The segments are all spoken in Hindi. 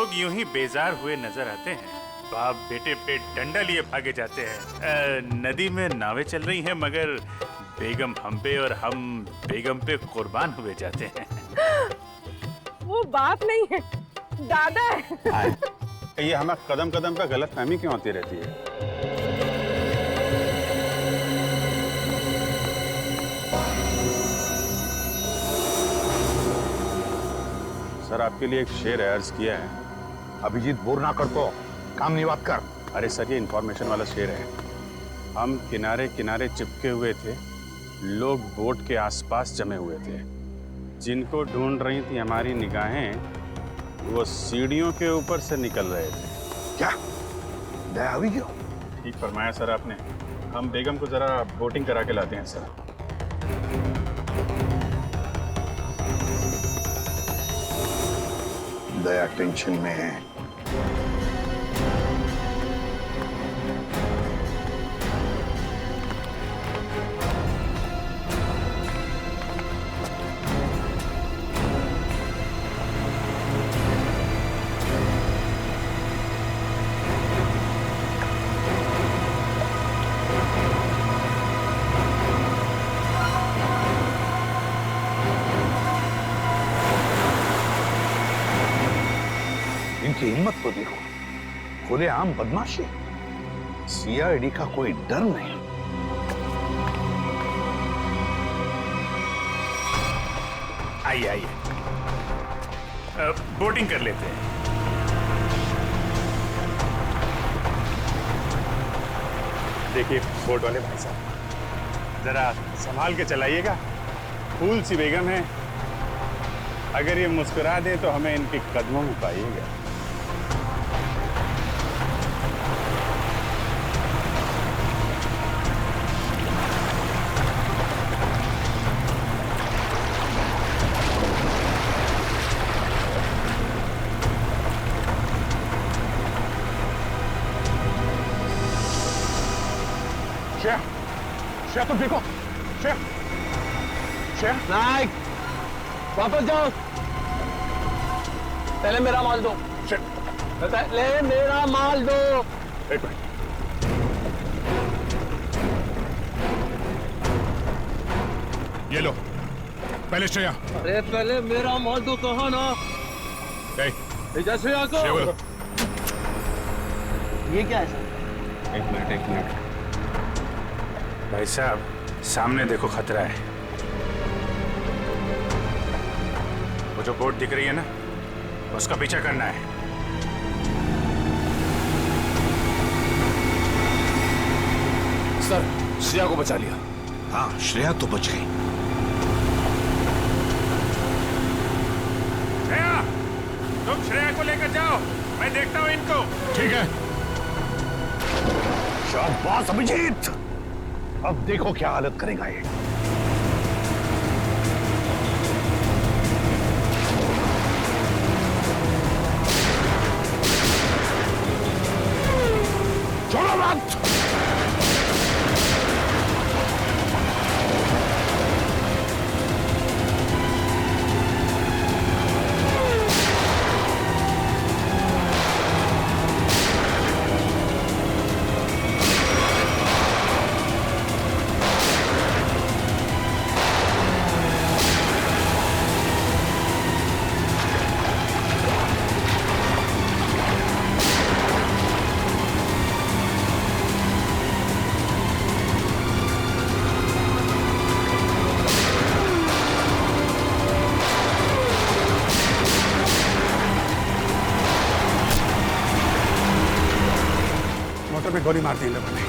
लोग यूं ही बेजार हुए नजर आते हैं। बाप बेटे पे डंडा लिए भागे जाते हैं। नदी में नावें चल रही हैं मगर बेगम हम पे और हम बेगम पे कुर्बान हुए जाते हैं। वो बाप नहीं है, दादा है। ये हमें कदम कदम पे गलतफहमी क्यों होती रहती है? सर आपके लिए एक शेर अर्ज किया है। अभिजीत बोर ना कर तो काम नहीं बात कर। अरे सर ये इन्फॉर्मेशन वाला शेर है। हम किनारे किनारे चिपके हुए थे, लोग बोट के आसपास जमे हुए थे। जिनको ढूंढ रही थी हमारी निगाहें वो सीढ़ियों के ऊपर से निकल रहे थे। क्या दया हुई क्यों? ठीक फरमाया सर आपने। हम बेगम को जरा बोटिंग करा के लाते हैं सर। दया टेंशन में है। इनकी हिम्मत तो देखो, खुलेआम बदमाशी। सीआईडी का कोई डर नहीं। आइए आइए, बोटिंग कर लेते हैं। देखिए बोट वाले भाई साहब, जरा संभाल के चलाइएगा। फूल सी बेगम है, अगर ये मुस्कुरा दे तो हमें इनके कदमों में पाइएगा। श्रेया, श्रेया तुम देखो, श्रेया, श्रेया। नाइक, वापस जाओ। पहले मेरा माल दो। पहले मेरा माल दो। एक मिनट। ये लो, पहले श्रेया। अरे पहले मेरा माल दो, कहा ना। श्रेया को। ये क्या है सर? एक मिनट। भाई साहब सामने देखो, खतरा है। वो जो बोट दिख रही है ना, उसका पीछा करना है। सर श्रेया को बचा लिया। हाँ श्रेया तो बच गई। श्रेया, तुम श्रेया को लेकर जाओ, मैं देखता हूँ इनको। ठीक है। शाबाश अभिजीत, अब देखो क्या हालत करेगा ये। छोड़ो मत। मोटर पे गोली मार दी इन लोगों ने।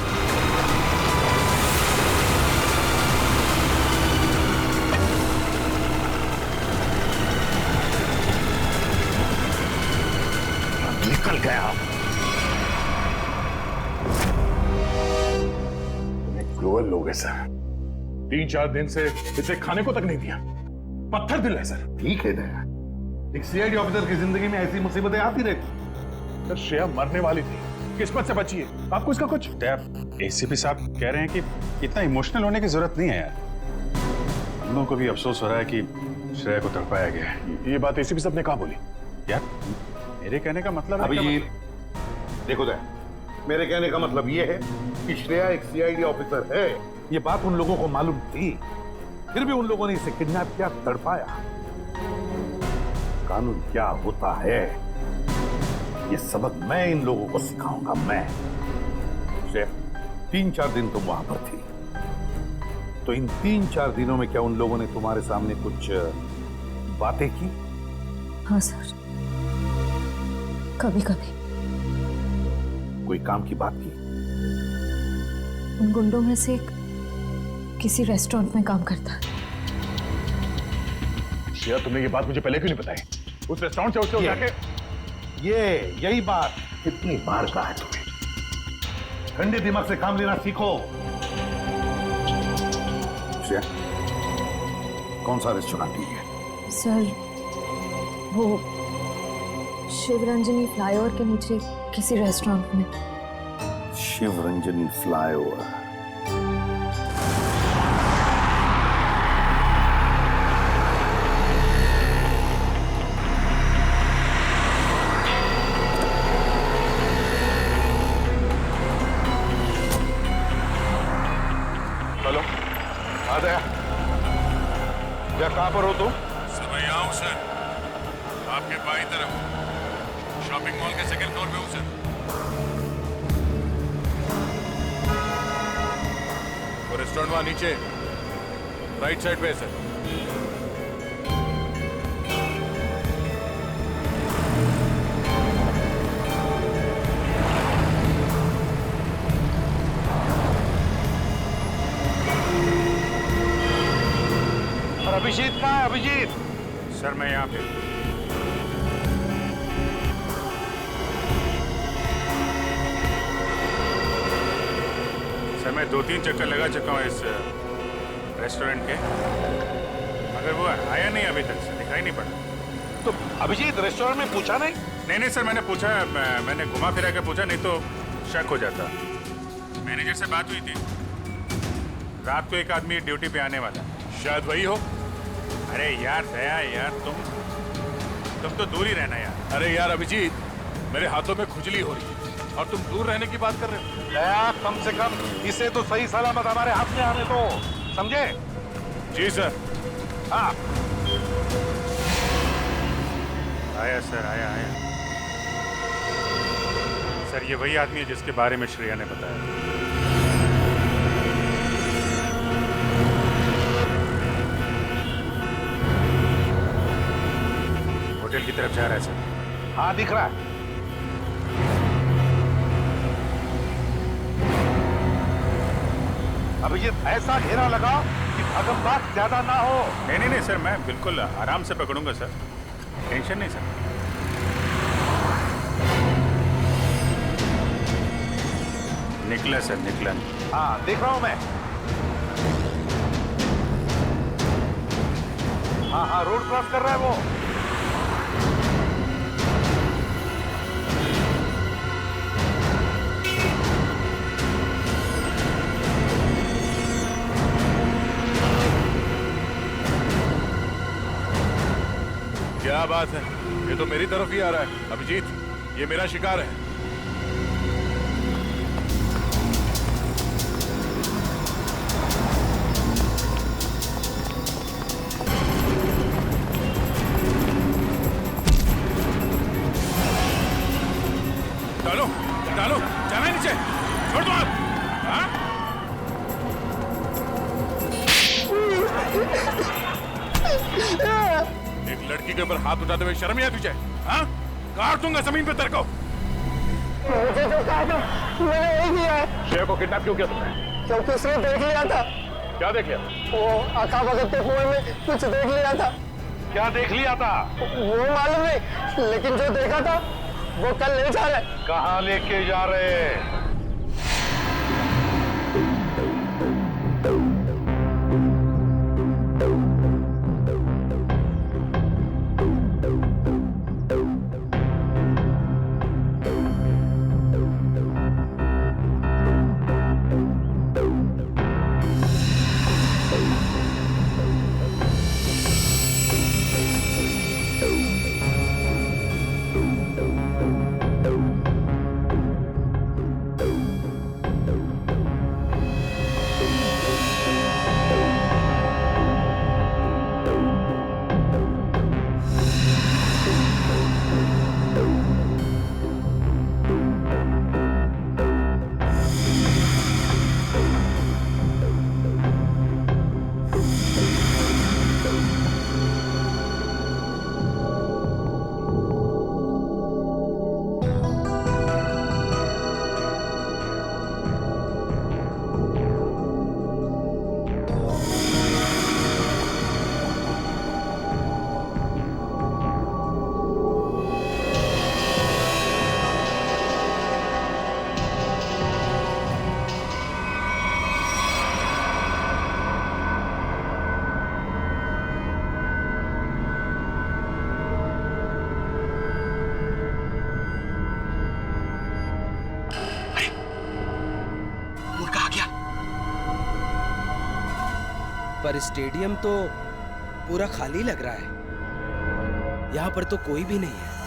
निकल गया। क्रूअल लोग है सर। 3-4 दिन से इसे खाने को तक नहीं दिया। पत्थर दिल है सर। ठीक है दया, एक सीआईडी ऑफिसर की जिंदगी में ऐसी मुसीबतें आती रहती। सर श्रेया मरने वाली थी, किस्मत से बची है। आपको इसका कुछ? एसीपी साहब कह रहे हैं कि इतना इमोशनल होने की जरूरत नहीं है यार। हम लोगों को भी अफसोस हो रहा है कि श्रेया को तड़पाया गया है। ये बात एसीपी साहब ने कहा बोली? यार मेरे कहने का मतलब है क्या अभिजीत, देखो दे, मेरे कहने का मतलब ये है कि श्रेया एक सीआईडी ऑफिसर है। ये बात उन लोगों को मालूम थी, फिर भी उन लोगों ने इसे किडनैप किया, तड़पाया। कानून क्या होता है, ये सबक मैं इन लोगों को सिखाऊंगा। मैं श्रेया, 3-4 दिन तुम वहां पर थी, तो इन 3-4 दिनों में क्या उन लोगों ने तुम्हारे सामने कुछ बातें की? हाँ सर, कभी कभी। कोई काम की बात की? उन गुंडों में से एक किसी रेस्टोरेंट में काम करता है। श्रेया, तुमने ये बात मुझे पहले क्यों नहीं बताई? उस रेस्टोरेंट से उसको जाके यही बात कितनी बार कहा है तुम्हें? ठंडे दिमाग से काम लेना सीखो। श्रेया, कौन सा रेस्टोरेंट है? सर, वो शिवरंजनी फ्लाईओवर के नीचे किसी रेस्टोरेंट में। शिवरंजनी फ्लाईओवर। हेलो, आ गया। क्या, कहां पर हो तुम? सर मैं यहाँ हूँ सर, आपके बाई तरफ शॉपिंग मॉल के सेकंड फ्लोर पे हूँ सर। वो रेस्टोरेंट वहां नीचे राइट साइड पे है सर। और अभिजीत कहाँ है? अभिजीत, सर मैं यहाँ पे। सर मैं 2-3 चक्कर लगा चुका हूँ इस रेस्टोरेंट के, मगर वो आया नहीं अभी तक, सर दिखाई नहीं पड़ा। तो अभिजीत रेस्टोरेंट में पूछा नहीं? नहीं सर, मैंने पूछा, मैंने घुमा फिरा के पूछा, नहीं तो शक हो जाता। मैनेजर से बात हुई थी, रात को एक आदमी ड्यूटी पे आने वाला, शायद वही हो। अरे यार दया यार, तुम तो दूर ही रहना यार। अरे यार अभिजीत, मेरे हाथों में खुजली हो रही है और तुम दूर रहने की बात कर रहे हो। दया, कम से कम इसे तो सही सलामत हमारे हाथ में आने दो, समझे? जी सर। हाँ, आया सर, आया। सर ये वही आदमी है जिसके बारे में श्रेया ने बताया। होटल की तरफ जा रहा है सर। हाँ दिख रहा है। अभिजीत, ऐसा घेरा लगा कि भगमबाग ज्यादा ना हो। नहीं सर, मैं बिल्कुल आराम से पकड़ूंगा सर, टेंशन नहीं सर। निकला सर, निकला। हाँ देख रहा हूं मैं। हाँ रोड क्रॉस कर रहा है वो। क्या बात है, ये तो मेरी तरफ ही आ रहा है। अभिजीत, ये मेरा शिकार है। डालो, जाना है नीचे, छोड़ दो आप। हाँ? एक लड़की के ऊपर हाथ उठाते हुए शर्म नहीं आती तुझे? हाँ? काट दूंगा जमीन पे तेरे को। मुझे जो कहा था मैंने वही किया है। श्रेया को किडनैप क्यों किया तुमने? क्योंकि उसने देख लिया था। क्या देख लिया? वो आका भगत के कुएं में कुछ देख लिया था। क्या देख लिया था? वो मालूम नहीं, लेकिन जो देखा था वो कल ले जा रहे। कहाँ लेके जा रहे हैं? पर स्टेडियम तो पूरा खाली लग रहा है। यहाँ पर तो कोई भी नहीं है।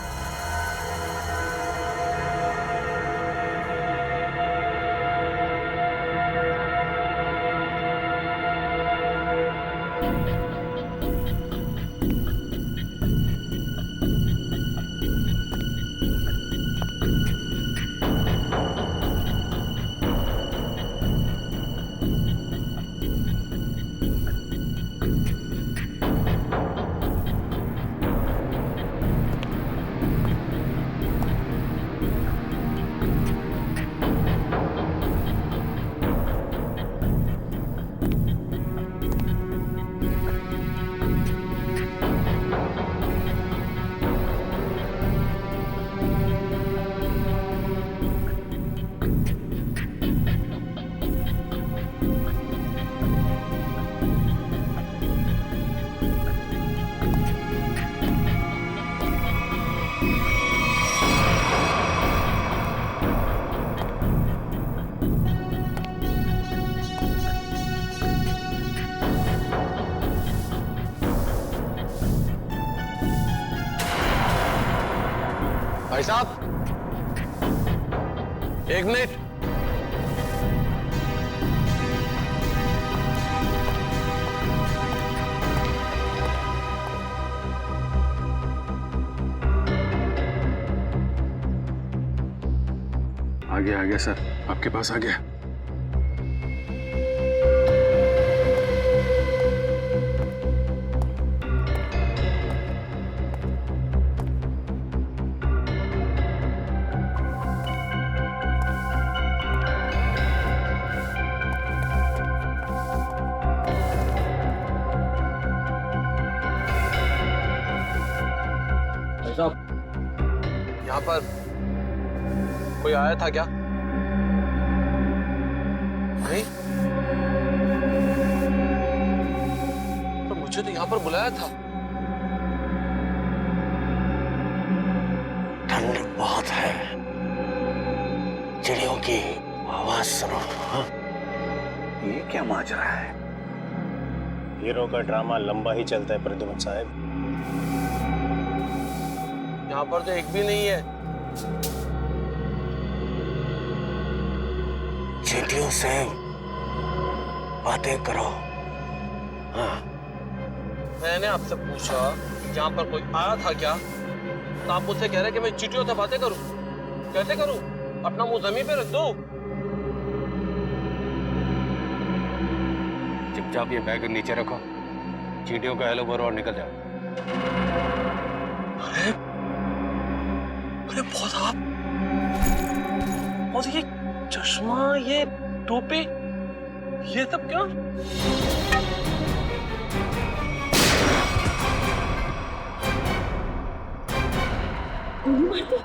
भाई साहब, एक मिनट। आ गया सर, आपके पास आ गया। भाई साहब, यहाँ पर कोई आया था क्या? नहीं, तो मुझे तो यहाँ पर बुलाया था। ठंड बहुत है, चिड़ियों की आवाज सुनो। हाँ? ये क्या माजरा है? हीरो का ड्रामा लंबा ही चलता है प्रद्युमन साहब। यहाँ पर तो एक भी नहीं है। चींटियों से बातें करो। हाँ। मैंने आपसे पूछा यहाँ पर कोई आया था क्या, तो आप मुझसे कह रहे हैं कि मैं चींटियों से बातें करूं। कैसे करूं? अपना मुंह जमीन पे रख दो। चुपचाप ये बैग नीचे रखो, चींटियों का हेलो बोलो और निकल जाओ। अरे अरे बहुत आप, और ये चश्मा, ये टोपी, ये सब क्या? गोली मार दी।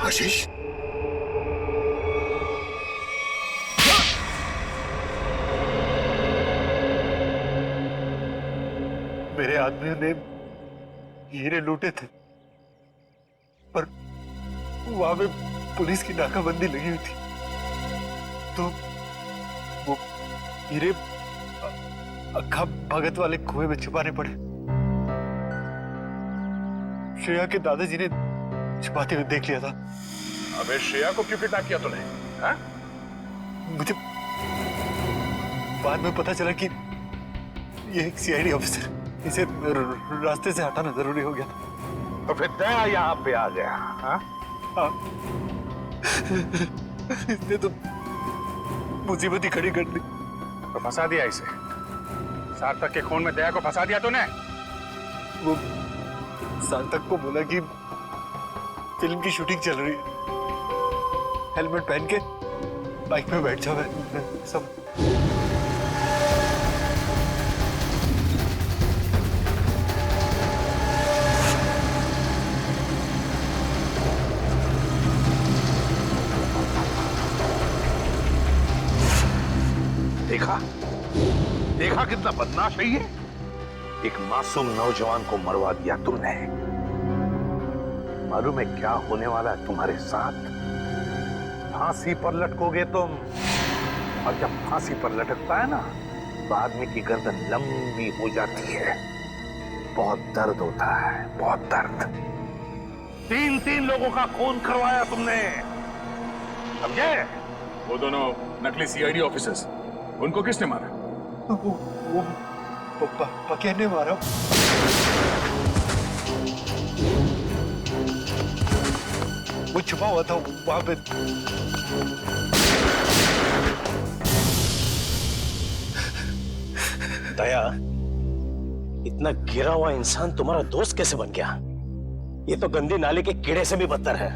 आशीष, मेरे आदमियों ने हीरे लूटे थे, पर वहां पे पुलिस की नाकाबंदी लगी हुई थी, तो वो हीरे अक्खा भगत वाले कुएं में छुपाने पड़े। श्रेया के दादाजी ने छुपाते हुए देख लिया था। अबे श्रेया को क्यों किडनैप किया तूने? हाँ? मुझे बाद में पता चला कि ये एक सीआईडी ऑफिसर, इसे रास्ते से हटाना जरूरी हो गया था। तो फिर दया यहाँ पे आ गया। हाँ? हाँ। इसने तो मुसीबत ही खड़ी कर दी। तो फंसा दिया इसे। सार्थक के खून में दया को फंसा दिया तूने। वो सार्थक को बोला कि फिल्म की शूटिंग चल रही है, हेलमेट पहन के बाइक में बैठ जाओ। सब देखा देखा कितना बदमाश है ये। एक मासूम नौजवान को मरवा दिया तुमने। मालूम है क्या होने वाला है तुम्हारे साथ? फांसी पर लटकोगे तुम, और जब फांसी पर लटकता है ना तो आदमी की गर्दन लंबी हो जाती है। बहुत दर्द होता है, बहुत दर्द। 3 लोगों का खून करवाया तुमने, समझे? वो दोनों नकली सीआईडी ऑफिसर्स, उनको किसने मारा? वो पकिया ने मारा। वो छुपा हुआ था वहां पे। दया, इतना गिरा हुआ इंसान तुम्हारा दोस्त कैसे बन गया? ये तो गंदी नाले के कीड़े से भी बदतर है।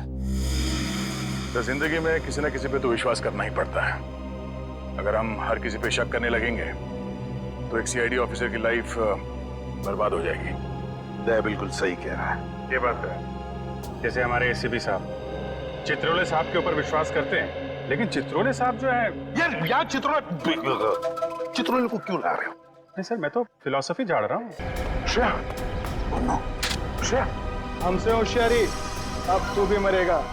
तो जिंदगी में किसी न किसी पे तो विश्वास करना ही पड़ता है। अगर हम हर किसी पे शक करने लगेंगे तो एक सीआईडी ऑफिसर की लाइफ बर्बाद हो जाएगी। दया बिल्कुल सही कह रहा है। ये बात है। जैसे हमारे एसीपी साहब चित्रोले साहब के ऊपर विश्वास करते हैं, लेकिन चित्रोले साहब जो है यार चित्रोले को क्यों ला रहे हो? नहीं सर, मैं तो फिलॉसफी झाड़ रहा हूँ। श्रेया, श्रेया, हमसे होशियारी, अब तू भी मरेगा।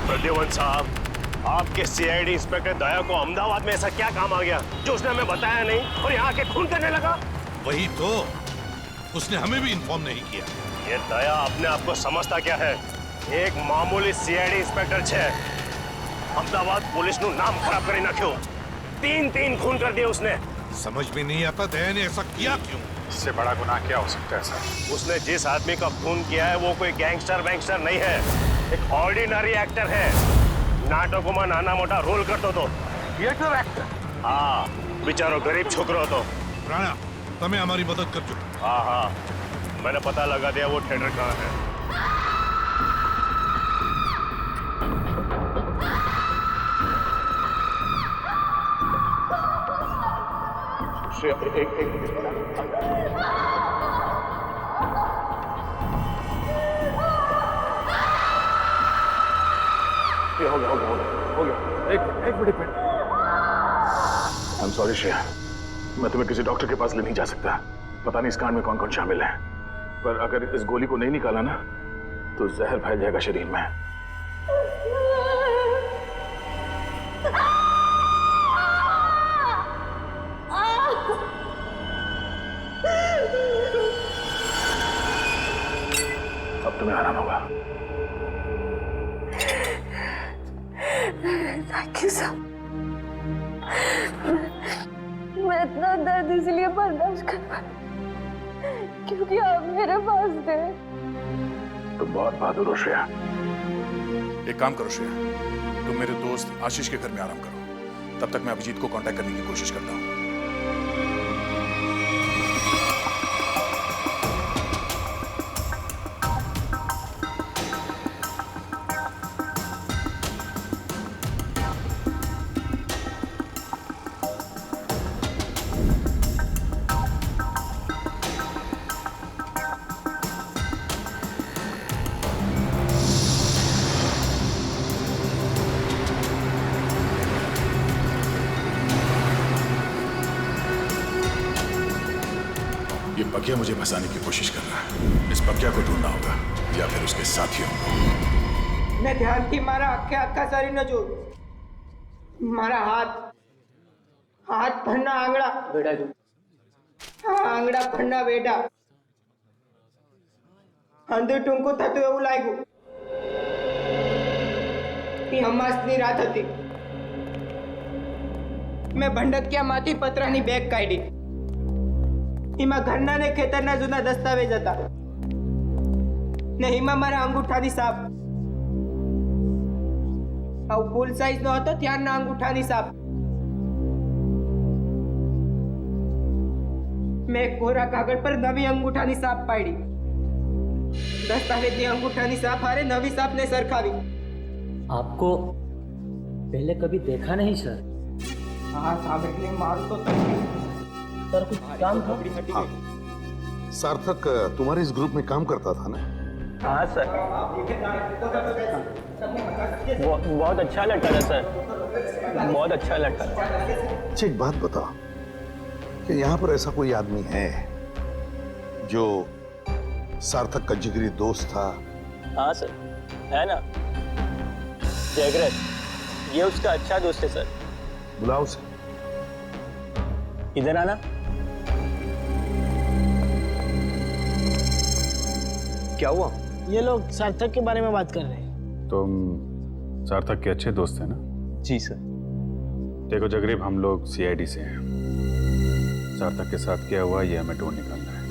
प्रद्युमन साहब, आपके सीआईडी इंस्पेक्टर दया को अहमदाबाद में ऐसा क्या काम आ गया जो उसने हमें बताया नहीं और यहाँ आके खून करने लगा? वही तो, उसने हमें भी इन्फॉर्म नहीं किया। ये दया अपने आप को समझता क्या है? एक मामूली सीआईडी इंस्पेक्टर छे, अहमदाबाद पुलिस नु नाम खराब करी ना क्यों? 3 खून कर दिए उसने। समझ में नहीं आता दया ने ऐसा किया क्यों? इससे बड़ा गुनाह क्या हो सकता है सर? उसने जिस आदमी का खून किया है वो कोई गैंगस्टर वैंगस्टर नहीं है, एक ऑर्डिनरी एक्टर है। नाटकों में नाना मोटा रोल करतो तो थिएटर एक्टर। हाँ, बेचारो गरीब छोकरो तो। राणा, तुम्हें हमारी मदद कर चुके। हाँ, मैंने पता लगा दिया वो थिएटर कहाँ है। एक minute. I am sorry Shreya, मैं तुम्हें किसी डॉक्टर के पास ले नहीं जा सकता। पता नहीं इस कांड में कौन कौन शामिल है, पर अगर इस गोली को नहीं निकाला ना तो जहर फैल जाएगा शरीर में। अब तुम्हें आराम होगा। Thank you sir. मैं इतना दर्द इसलिए बर्दाश्त कर पाई क्योंकि आप मेरे पास थे। तुम बहुत बहादुर हो श्रेया। एक काम करो श्रेया, तुम मेरे दोस्त आशीष के घर में आराम करो, तब तक मैं अभिजीत को कांटेक्ट करने की कोशिश करता हूँ। ये बगिया मुझे फंसाने की कोशिश कर रहा है। इस बगिया को ढूंढना होगा या फिर उसके साथियों को। मैं ध्यान की मारा आख्या आख्या सारी न जोड़ મારા હાથ ભરના આંગળા બેડા જો આંગળા ભરના બેડા અંધું ટૂંકું થતું એવું લાગ્યું. એ અમાસની રાત હતી. મેં ભંડકિયામાંથી પતરાની બેગ કાઢી. એમાં ઘરના ને ખેતરના જૂના દસ્તાવેજ હતા ને એમાં મારા અંગૂઠાની સાપ. આવું ફૂલ સાઈઝ નો હતો ત્યારના અંગૂઠાની સાપ. મેં કોરા કાગળ પર નવી અંગૂઠાની સાપ પાડી. दस्तावेज अंगूठानी साफ हारे नवी साफ ने सरखावी. आपको पहले कभी देखा नहीं सर. हाँ साहब मार तो सर कुछ काम था. हाँ। सार्थक तुम्हारे इस ग्रुप में काम करता था ना? हाँ सर. बहुत अच्छा लड़का था सर. बहुत अच्छा लड़का. अच्छा एक बात बताओ कि यहाँ पर ऐसा कोई आदमी है जो सार्थक का जिगरी दोस्त था? हाँ सर है ना, जयग्रत. ये उसका अच्छा दोस्त है सर. बुलाओ उसे. इधर आना. क्या हुआ? ये लोग सार्थक के बारे में बात कर रहे हैं. तुम सार्थक के अच्छे दोस्त हैं ना? जी सर. देखो जगरीब, हम लोग सीआईडी से हैं. सार्थक के साथ क्या हुआ ये हमें ढूंढ निकालना है.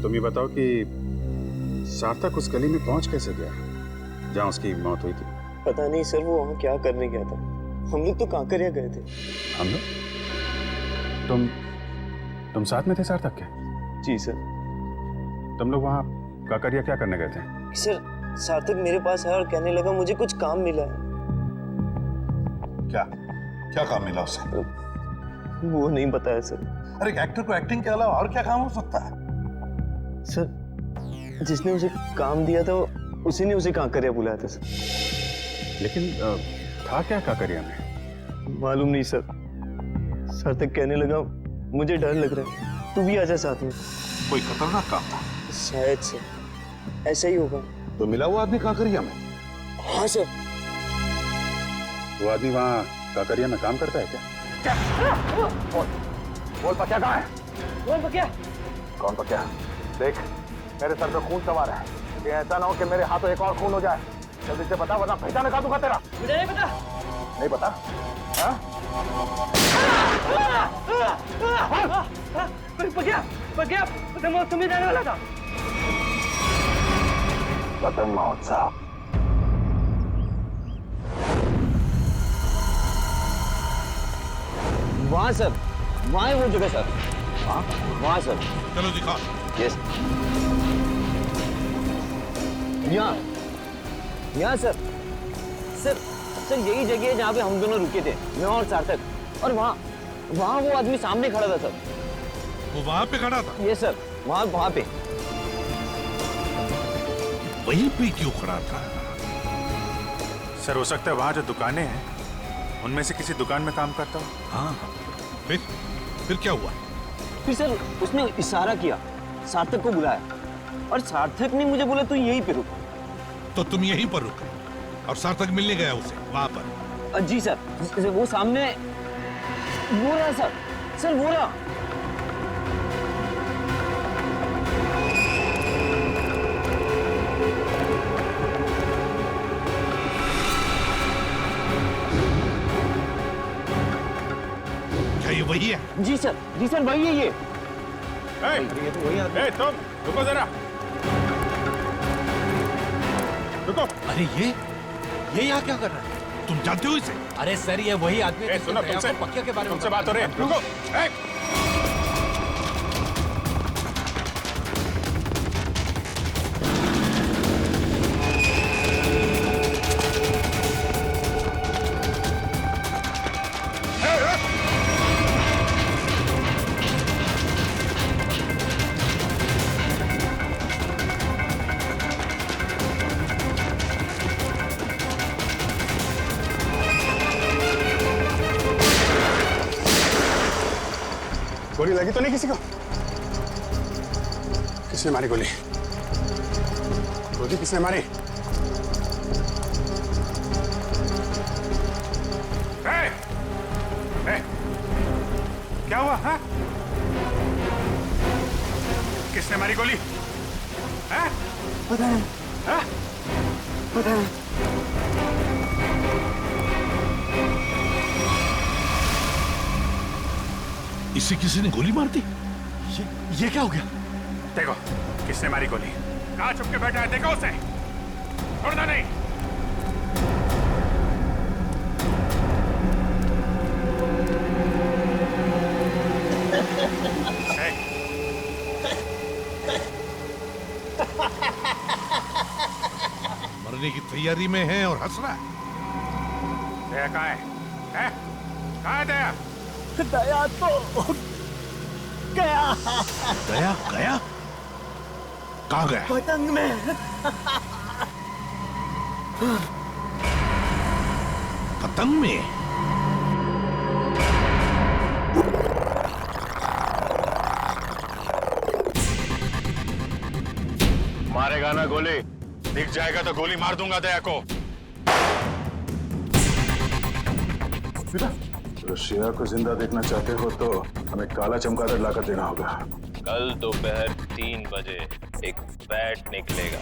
तुम ये बताओ कि सार्थक उस गली में पहुंच कैसे गया जहां उसकी मौत हुई थी? पता नहीं सर, वो वहाँ क्या करने गया था. हम लोग तो कांकरिया गए थे. हम लोग? तुम साथ में थे सार्थक के? जी सर. तुम लोग वहाँ काकरिया क्या करने गए थे? सर सार्थक मेरे पास आया और कहने लगा मुझे कुछ काम मिला है. क्या क्या काम मिला उसे? वो नहीं पता है सर. अरे एक्टर को एक्टिंग के अलावा और क्या काम हो सकता है? सर जिसने उसे काम दिया था उसी ने उसे कांकरिया बुलाया था सर. लेकिन था क्या काकरिया में? मालूम नहीं सर. सार्थक कहने लगा मुझे डर लग रहा है, तू भी आजा साथ में. कोई खतरनाक काम था? शायद से ऐसा ही होगा. तो मिला वो आदमी काकरिया में? हाँ सर. वो आदमी वहाँ काकरिया में काम करता है क्या? बोल पक्या कहाँ है? बोल पक्या. कौन पक्या? देख मेरे सर पे खून सवार है. ये ऐसा ना हो कि मेरे हाथों एक और खून हो जाए. जल्दी से बता वरना पहचान का दूंगा तेरा. मुझे नहीं पता. नहीं पता? हाँ? पक्या पक्या पतंग महोत्सव में जाने वाला था. पतंग महोत्सव. वहाँ सर, वहाँ है वो जगह सर. हाँ वहाँ सर. चलो दिखा. यस. यहाँ सर. सर सर यही जगह है जहाँ पे हम दोनों रुके थे, मैं और सार्थक. और वहाँ वो आदमी सामने खड़ा था सर. वो वहाँ पे खड़ा था? ये सर वहाँ पे. वहीं पे क्यों खड़ा था? सर हो सकता है वहाँ जो दुकानें हैं उनमें से किसी दुकान में काम करता हो. हाँ. फिर क्या हुआ? फिर सर उसने इशारा किया, सार्थक को बुलाया और सार्थक ने मुझे बोला तू यहीं पे रुक. तो तुम यहीं पर रुके और सार्थक मिलने गया उसे वहां पर? जी सर. वो सामने वो रहा सर. सर वो रहा. क्या ये वही है? जी सर वही है ये. तुम रुको जरा. रुको. अरे ये यहाँ क्या कर रहा है? तुम जानते हो इसे? अरे सर ये वही आदमी है सुनो, तुमसे पक्या के बारे में तुमसे बात हो रही है. रुको. गोली लगी तो नहीं किसी को? किसने मारी गोली? गोली किसने मारी? क्या हुआ? हाँ? किसने मारी गोली? हाँ? पता नहीं। हाँ? पता नहीं। इसे किसी ने गोली मार दी? ये क्या हो गया? देखो किसने मारी गोली। कहाँ छुप के बैठा है? देखो उसे, छोड़ना नहीं। मरने की तैयारी में है और हंस रहा है। दया कहाँ है? हैं? कहाँ है दया? दया तो गया। गया? गया? कहाँ गया? पतंग में। पतंग में? मारेगा ना गोली? दिख जाएगा तो गोली मार दूंगा दया को। रशिया को जिंदा देखना चाहते हो तो हमें काला चमगादड़ लाकर देना होगा। कल दोपहर 3 बजे एक बैट निकलेगा।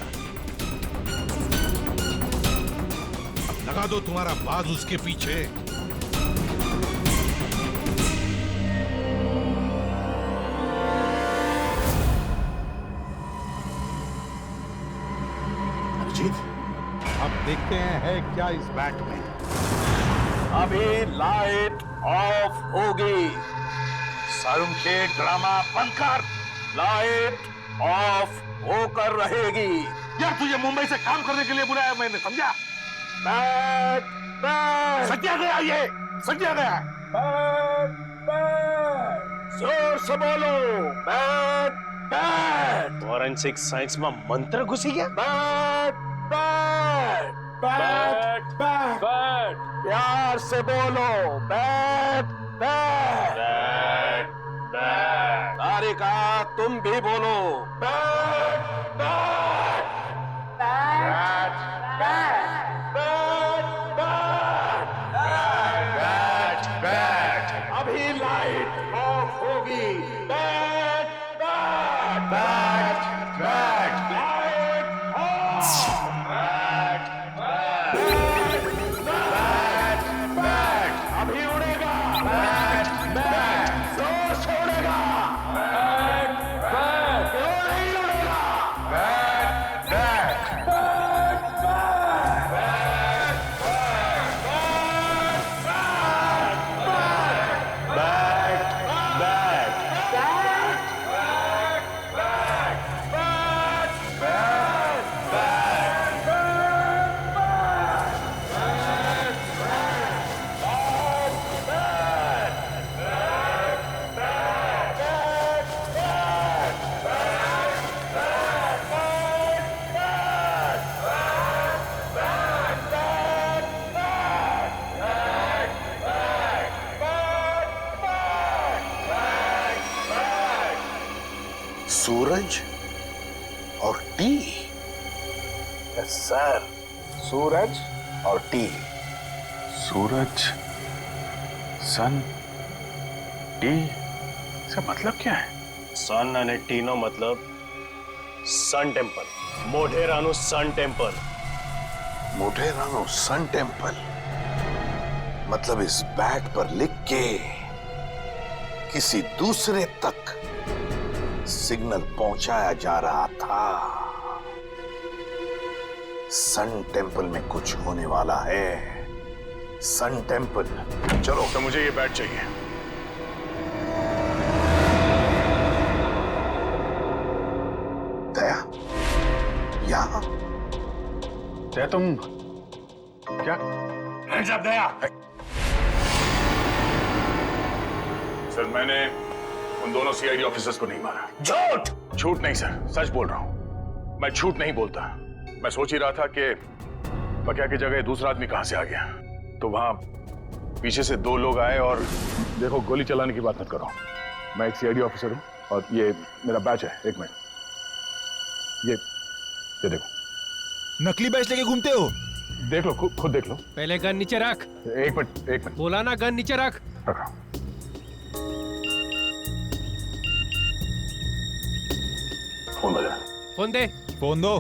लगा दो तुम्हारा बाज उसके पीछे। अभिजीत, अब देखते हैं क्या इस बैट में। अभी लाइट ऑफ होगी। शर्म के ड्रामा बंद कर। लाइट ऑफ होकर रहेगी। यार तुझे मुंबई से काम करने के लिए बुलाया मैंने, समझा? बैट बैट सत्या गया, ये सत्या गया। बैट बैट जोर से बोलो। Bat bat. फॉरेंसिक साइंस में मंत्र घुसी गया। Bat bat bat bat bat प्यार से बोलो। Bat bat bat bat. Tarika तुम भी बोलो। Bat bat bat bat bat bat. अभी लाइट ऑफ होगी। Bat bat bat bat light off. अभी उड़ेगा। बैट बैट जोर से उड़ेगा। बैट बैट क्यों नहीं उड़ेगा? बैट बैट बैट सूरज और टी। यस सर, सूरज और टी। सूरज, सन, टी, इसका मतलब क्या है? सन अने टीनो मतलब सन टेम्पल। मोढेरानु सन टेम्पल। मोढेरानु सन टेम्पल मतलब इस बैट पर लिख के किसी दूसरे तक सिग्नल पहुंचाया जा रहा था। सन टेम्पल में कुछ होने वाला है। Sun temple. चलो तो मुझे ये बैट चाहिए। दया, यहां? दया तुम क्या? दया। सर मैंने उन दोनों सीआईडी ऑफिसर्स को नहीं मारा। झूठ! झूठ नहीं सर, सच बोल रहा हूं। मैं झूठ नहीं बोलता। मैं सोच ही रहा था कि बकिया की जगह दूसरा आदमी कहां से आ गया, तो वहां पीछे से 2 लोग आए और देखो गोली चलाने की बात मत करो। मैं एक सीआईडी ऑफिसर हूं और ये मेरा बैच है। 1 मिनट, ये देखो। नकली बैच लेके घूमते हो? देख लो, खुद देख लो। पहले गन नीचे रख। एक मिनट। बोला ना गन नीचे रख। रखा। फोन बजा। फोन दे। फोन दो।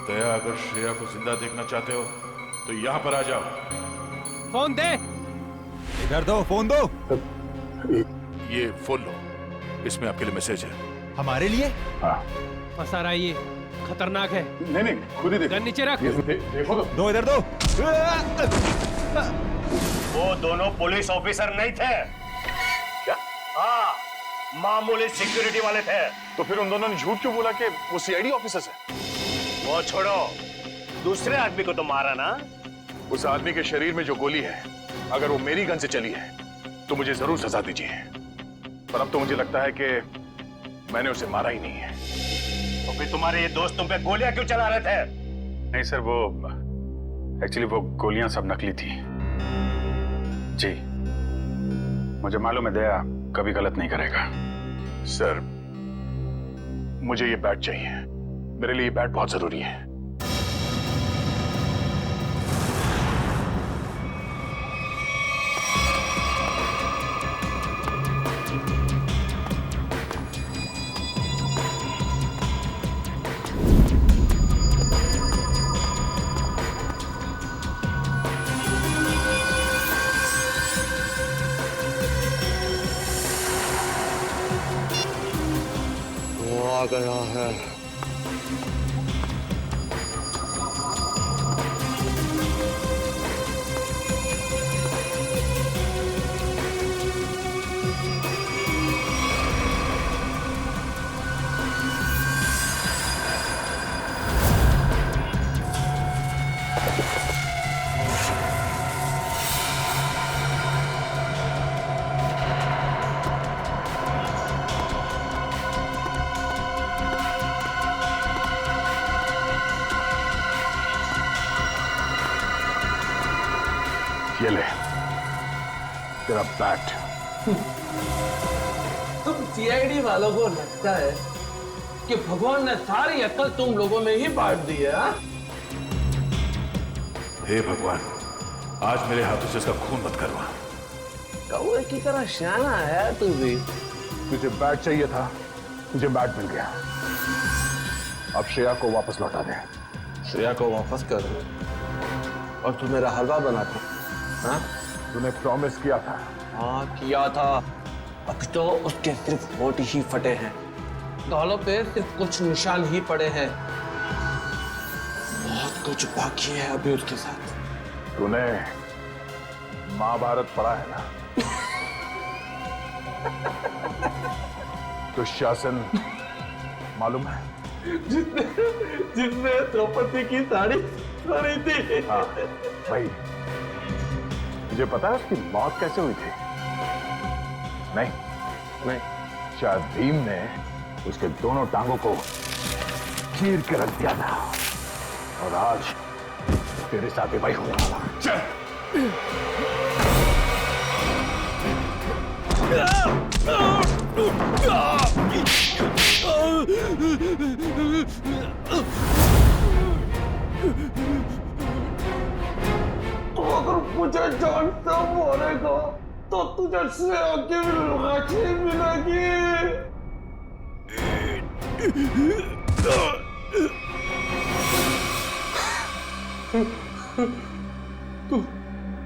दया, अगर श्रेया को जिंदा देखना चाहते हो तो यहाँ पर आ जाओ। फोन दे। इधर दो, फोन दो। ये फोन लो, इसमें आपके लिए मैसेज है। हमारे लिए? हाँ। फंसा रहा है ये, खतरनाक है। नहीं, खुद ही देखो। गन नीचे रख। देखो तो। दो, इधर दो। वो दोनों पुलिस ऑफिसर नहीं थे। क्या? हाँ, मामूली सिक्योरिटी वाले थे। तो फिर उन दोनों ने झूठ क्यों बोला कि वो सीआईडी ऑफिसर्स है? वो छोड़ो, दूसरे आदमी को तो मारा ना। उस आदमी के शरीर में जो गोली है, अगर वो मेरी गन से चली है तो मुझे जरूर सजा दीजिए। पर अब तो मुझे लगता है कि मैंने उसे मारा ही नहीं है। तो फिर तुम्हारे ये दोस्त तुम पे गोलियां क्यों चला रहे थे? नहीं सर, वो एक्चुअली वो गोलियां सब नकली थी जी। मुझे मालूम है दया कभी गलत नहीं करेगा। सर, मुझे ये बैट चाहिए। मेरे लिए ये बैट बहुत जरूरी है। आ गया है। ये ले तेरा बैट। तुम सीआईडी वालों को लगता है कि भगवान ने सारी अक्ल तुम लोगों में ही बांट दी है? हे भगवान, आज मेरे हाथों से इसका खून मत करवा। कौवे की तरह शाना है तू भी। तुझे बैट चाहिए था, तुझे बैट मिल गया। अब श्रेया को वापस लौटा दे। श्रेया को वापस कर दो और तू मेरा हलवा बना दो। हाँ? तूने प्रॉमिस किया था। हाँ किया था। अब तो उसके सिर्फ होठ ही फटे हैं, गालों पे सिर्फ कुछ निशान ही पड़े हैं। बहुत कुछ बाकी है अभी उसके साथ। तूने महाभारत पढ़ा है ना? दुशासन मालूम है? जिसने द्रौपदी की साड़ी पहनी थी। हाँ भाई, मुझे पता है उसकी मौत कैसे हुई थी? नहीं, शायद भीम ने उसके दोनों टांगों को चीर के रख दिया था और आज तेरे साथ भी भाई होने वाला। तो अगर मुझे जान से मारेगा तो तुझे श्रेया की लाठी मिलेगी।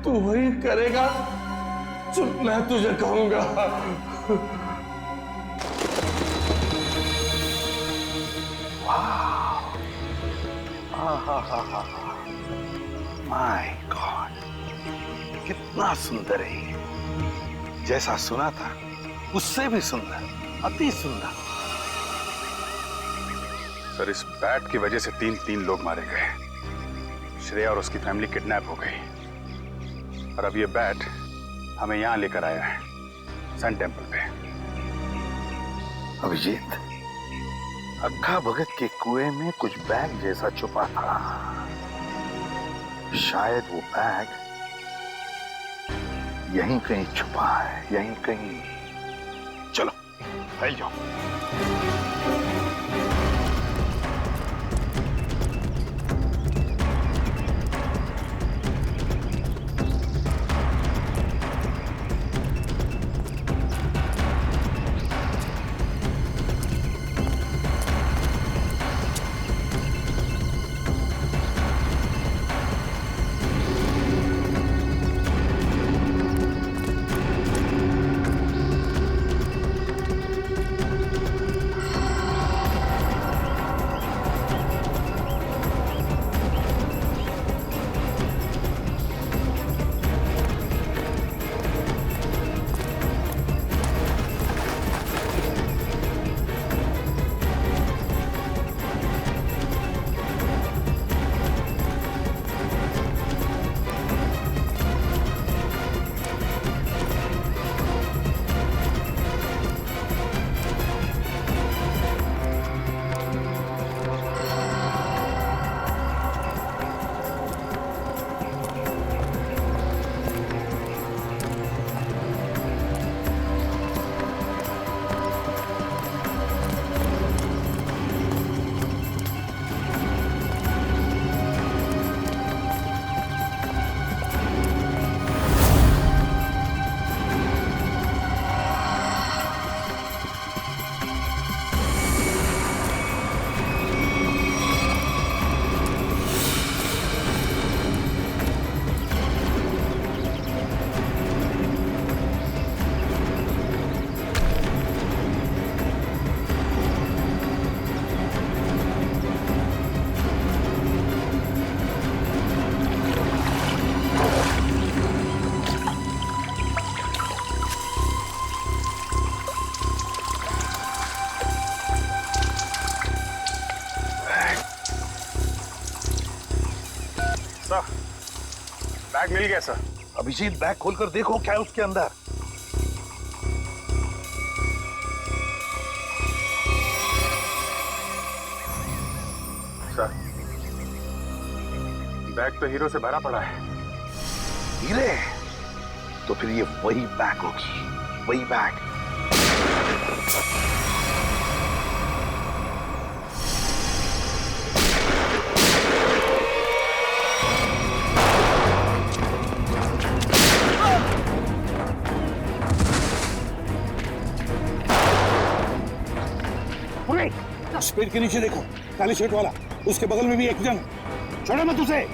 तू वही करेगा जो मैं तुझे कहूंगा। माय गॉड, कितना सुंदर है ये। जैसा सुना था उससे भी सुंदर, अति सुंदर। सर, इस बैट की वजह से तीन लोग मारे गए। श्रेया और उसकी फैमिली किडनैप हो गई और अब ये बैट हमें यहां लेकर आया है, सन टेम्पल पे। अभिजीत, अक्खा भगत के कुएं में कुछ बैग जैसा छुपा था। शायद वो बैग यहीं कहीं छुपा है, यहीं कहीं। चलो फैल जाओ। ठीक है सर। अभिजीत बैग खोलकर देखो क्या है उसके अंदर। सर बैग तो हीरो से भरा पड़ा है। हीरे? तो फिर ये वही बैग होगी, वही बैग। उस पेड़ के नीचे देखो, काली शर्ट वाला, उसके बगल में भी एक जन। छोड़ो मत उसे।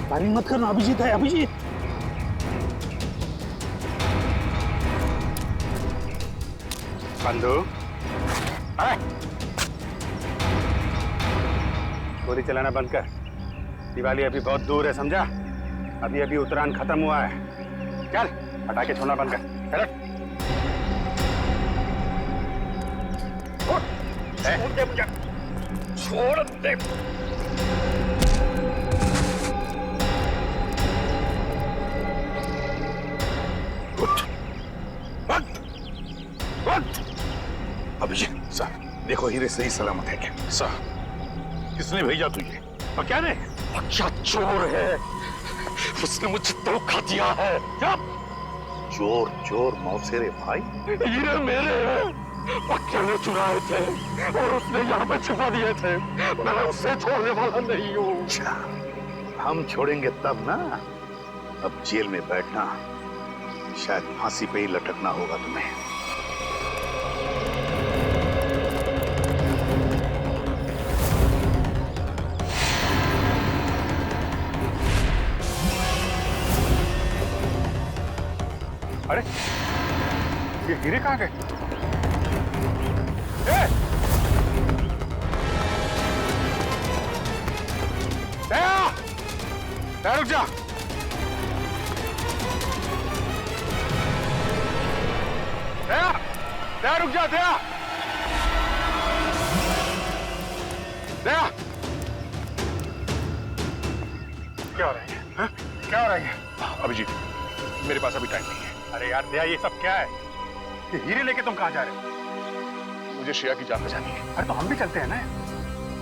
फायरिंग मत करना, अभिजीत है, अभिजीत। बंधु, गोली चलाना बंद कर। दिवाली अभी बहुत दूर है, समझा? अभी अभी उत्तरायण खत्म हुआ है। चल पटाखे छोड़ना बंद कर। चल छोड़ दे मुझे, छोड़ दे। अभिजीत सर, देखो हीरे सही सलामत है क्या? सर, किसने भेजा तुझे? और क्या ने? अच्छा चोर है, उसने मुझे धोखा दिया है। क्या? चोर चोर मौसेरे भाई? हीरे मेरे हैं, अकेले चुराए थे और उसने यहाँ पे छुपा दिए थे। मैं उसे छोड़ने वाला नहीं हूँ। अच्छा, हम छोड़ेंगे तब ना। अब जेल में बैठना, शायद फांसी पे ही लटकना होगा तुम्हें। अरे ये हीरे कहाँ गए? दया! दया रुक जा। दया! दया रुक जा, दया! दया! क्या हो रहा है? हाँ? क्या हो रहा है? अभिजीत, मेरे पास अभी टाइम नहीं है। अरे यार दया, ये सब क्या है? ये हीरे लेके तुम कहाँ जा रहे हो? मुझे श्रेया की जान बचानी है। अरे तो हम भी चलते हैं ना।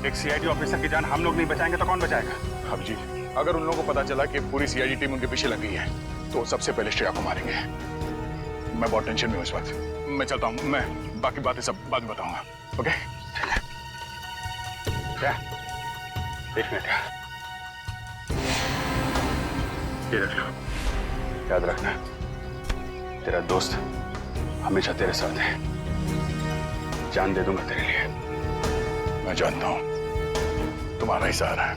एक सीआईडी ऑफिसर की जान हम लोग नहीं बचाएंगे तो कौन बचाएगा? अभिजीत, अगर उन लोगों को पता चला कि पूरी सीआईडी टीम उनके पीछे लगी है तो सबसे पहले श्रेया को मारेंगे। मैं बहुत टेंशन में हूँ इस वक्त। मैं चलता हूँ, मैं बाकी बातें सब बाद में बताऊंगा। ओके? क्या? एक मिनट, ये रख लो। याद रखना, तेरा दोस्त हमेशा तेरे साथ है। जान दे दूंगा तेरे लिए। मैं जानता हूं तुम्हारा ही सहारा है।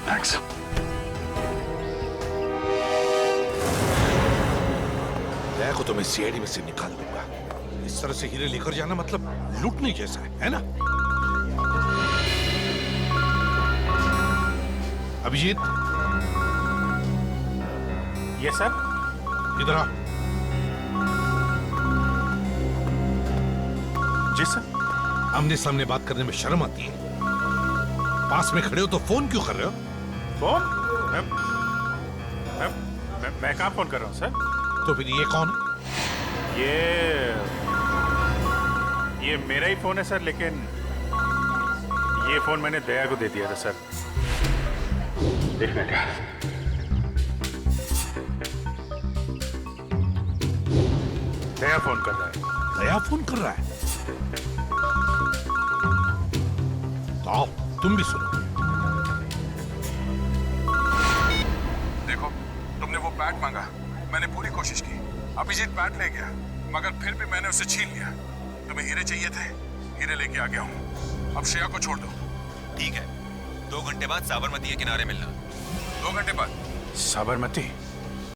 थैंक्स। दया को तो मैं सीआईडी में से निकाल दूंगा। इस तरह से हीरे लेकर जाना मतलब लूटने जैसा है ना? अभिजीत, ये सर, इधर आ। जी सर। आमने सामने बात करने में शर्म आती है? पास में खड़े हो तो फोन क्यों कर रहे हो? फोन? मैं कहाँ फोन कर रहा हूँ सर? तो फिर ये कौन है? ये मेरा ही फोन है सर, लेकिन ये फोन मैंने दया को दे दिया था सर। एक मिनट। दया फोन कर रहा है। दया फोन कर रहा है? तो आओ तुम भी सुनो। देखो, तुमने वो बैट मांगा, मैंने पूरी कोशिश की। अभिजीत बैट ले गया, मगर फिर भी मैंने उसे छीन लिया। तुम्हें हीरे चाहिए थे, हीरे लेके आ गया हूँ। अब श्रेया को छोड़ दो। ठीक है, 2 घंटे बाद साबरमती के किनारे मिलना। 2 घंटे बाद? साबरमती?